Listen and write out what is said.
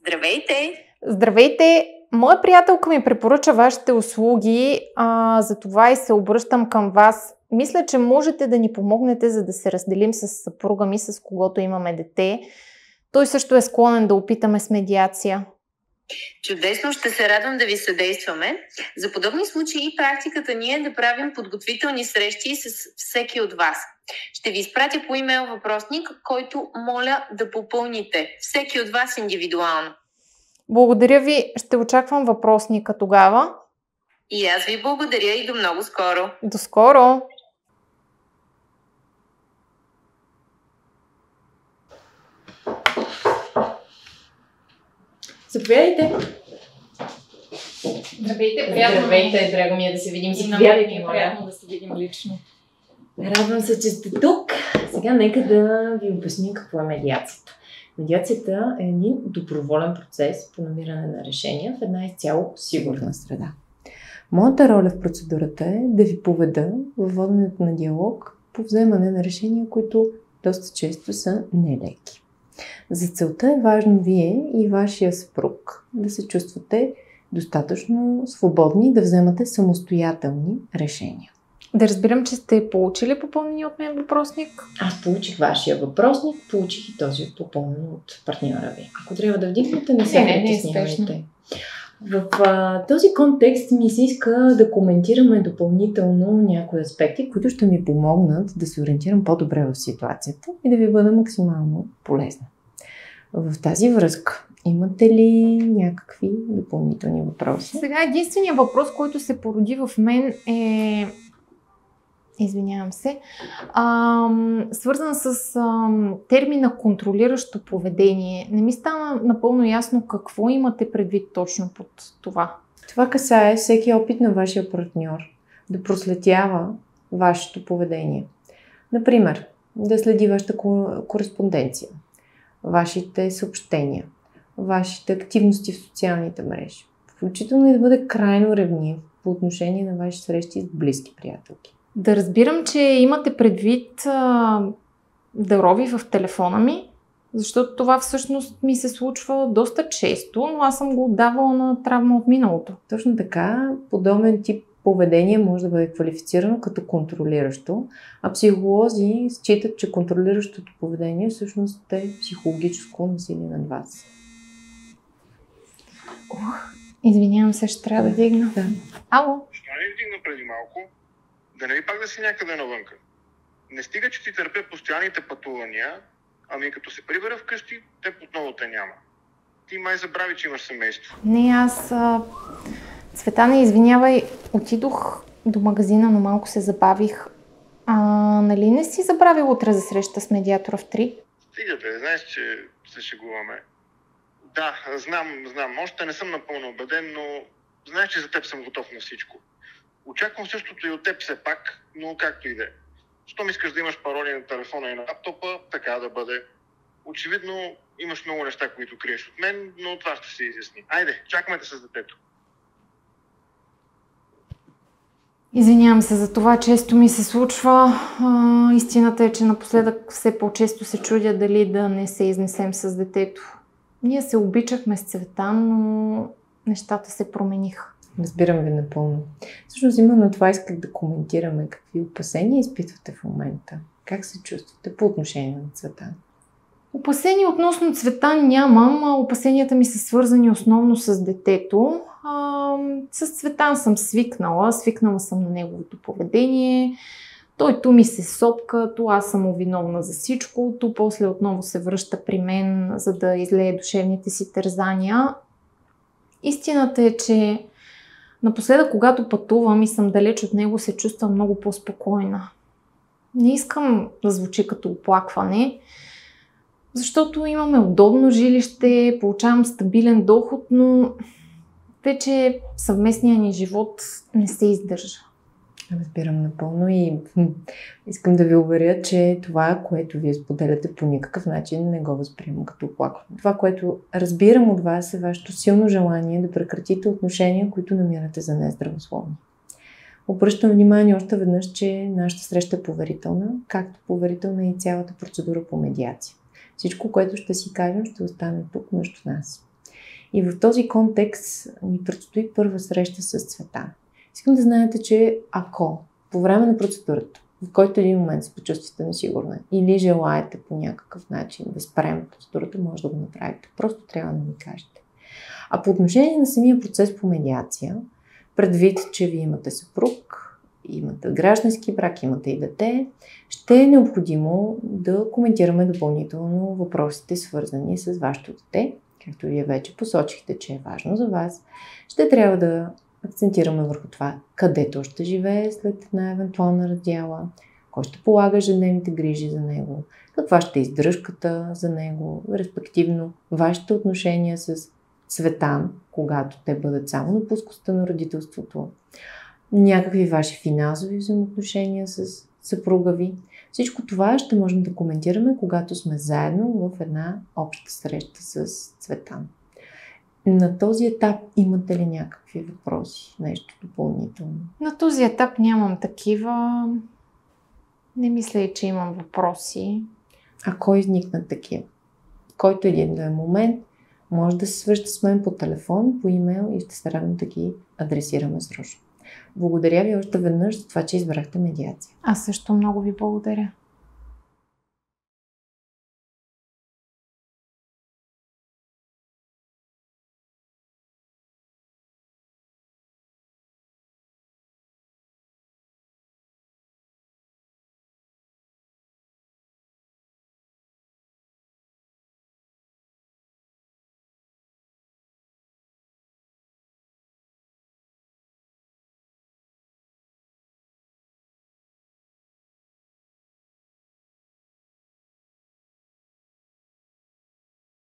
Здравейте! Здравейте! Моя приятелка ми препоръча вашите услуги, за това и се обръщам към вас. Мисля, че можете да ни помогнете, за да се разделим с съпруга ми, с когото имаме дете. Той също е склонен да опитаме с медиация. Чудесно, ще се радвам да ви съдействаме. За подобни случаи практиката ни е да правим подготвителни срещи с всеки от вас. Ще ви изпратя по имейл въпросник, който моля да попълните. Всеки от вас индивидуално. Благодаря ви. Ще очаквам въпросника тогава. И аз ви благодаря и до много скоро. До скоро! Заповядайте. Здравейте, приятно. Здравейте, драго ми е да се видим. Заповядайте, приятно да се видим лично. Радвам се, че сте тук. Сега нека да ви обясним какво е медиацията. Медиацията е един доброволен процес по намиране на решения в една изцяло сигурна среда. Моята роля в процедурата е да ви поведа във воденето на диалог по вземане на решения, които доста често са нелеки. За целта е важно вие и вашия съпруг да се чувствате достатъчно свободни да вземате самостоятелни решения. Да разбирам, че сте получили попълнение от мен въпросник. Аз получих вашия въпросник, получих и този попълнен от партньора ви. Ако трябва да вдигнете, не се притеснявайте. В този контекст ми се иска да коментираме допълнително някои аспекти, които ще ми помогнат да се ориентирам по-добре в ситуацията и да ви бъда максимално полезна. В тази връзка, имате ли някакви допълнителни въпроси? Сега единственият въпрос, който се породи в мен е... Извинявам се. Свързан с термина контролиращо поведение. Не ми стана напълно ясно какво имате предвид точно под това. Това касае всеки опит на вашия партньор да проследява вашето поведение. Например, да следи вашата кореспонденция, вашите съобщения, вашите активности в социалните мрежи. Включително и да бъде крайно ревнив по отношение на ваши срещи с близки приятелки. Да разбирам, че имате предвид да рови в телефона ми, защото това всъщност ми се случва доста често, но аз съм го отдавала на травма от миналото. Точно така, подобен тип поведение може да бъде квалифицирано като контролиращо, а психолози считат, че контролиращото поведение всъщност е психологическо насилие над вас. Извинявам се, ще трябва да вдигна. Да. Ало? Що не вдигна преди малко? Да не ли пак да си някъде навънка? Не стига, че ти търпя постоянните пътувания, ами като се прибера вкъщи, те отново те няма. Ти май забрави, че имаш семейство. Не, аз... Цветана, извинявай, отидох до магазина, но малко се забавих. Нали не си забравил утре за среща с медиатора в 3? Стига бе, знаеш, че се шегуваме. Да, знам. Още не съм напълно убеден, но знаеш, че за теб съм готов на всичко. Очаквам същото и от теб все пак, но както и да е. Щом искаш да имаш пароли на телефона и на лаптопа, така да бъде. Очевидно имаш много неща, които криеш от мен, но това ще се изясни. Айде, чакаме те с детето. Извинявам се за това, често ми се случва. Истината е, че напоследък все по-често се чудя дали да не се изнесем с детето. Ние се обичахме с Цветан, но нещата се промениха. Разбирам ви напълно. Всъщност именно това исках да коментираме. Какви опасения изпитвате в момента? Как се чувствате по отношение на Цветан? Опасения относно Цветан нямам. Опасенията ми са свързани основно с детето. С Цветан съм свикнала съм на неговото поведение. Той ту ми се сопка, то аз съм виновна за всичко, то после отново се връща при мен, за да излее душевните си тързания. Истината е, че напоследък, когато пътувам и съм далеч от него, се чувствам много по-спокойна. Не искам да звучи като оплакване, защото имаме удобно жилище, получавам стабилен доход, но вече съвместният ни живот не се издържа. Разбирам напълно и искам да ви уверя, че това, което вие споделяте, по никакъв начин не го възприемам като оплакване. Това, което разбирам от вас, е вашето силно желание да прекратите отношения, които намирате за нездравословни. Обръщам внимание още веднъж, че нашата среща е поверителна, както поверителна е и цялата процедура по медиация. Всичко, което ще си кажем, ще остане тук между нас. И в този контекст ни предстои първа среща с Цветан. Искам да знаете, че ако по време на процедурата, в който един момент се почувствате несигурна или желаете по някакъв начин да спрем процедурата, може да го направите. Просто трябва да ми кажете. А по отношение на самия процес по медиация, предвид, че вие имате съпруг, имате граждански брак, имате и дете, ще е необходимо да коментираме допълнително въпросите, свързани с вашето дете. Както вие вече посочихте, че е важно за вас. Ще трябва да акцентираме върху това, къде то ще живее след една евентуална раздяла, кой ще полага ежедневните грижи за него, каква ще е издръжката за него, респективно вашите отношения с Цветан, когато те бъдат само на плоскостта на родителството, някакви ваши финансови взаимоотношения с съпруга ви. Всичко това ще можем да коментираме, когато сме заедно в една обща среща с Цветан. На този етап имате ли някакви въпроси? Нещо допълнително? На този етап нямам такива. Не мисля и, че имам въпроси. Ако изникнат такива, който един да е момент, може да се свържете с мен по телефон, по имейл и ще се радвам да ги адресираме срочно. Благодаря ви още веднъж за това, че избрахте медиация. Аз също много ви благодаря.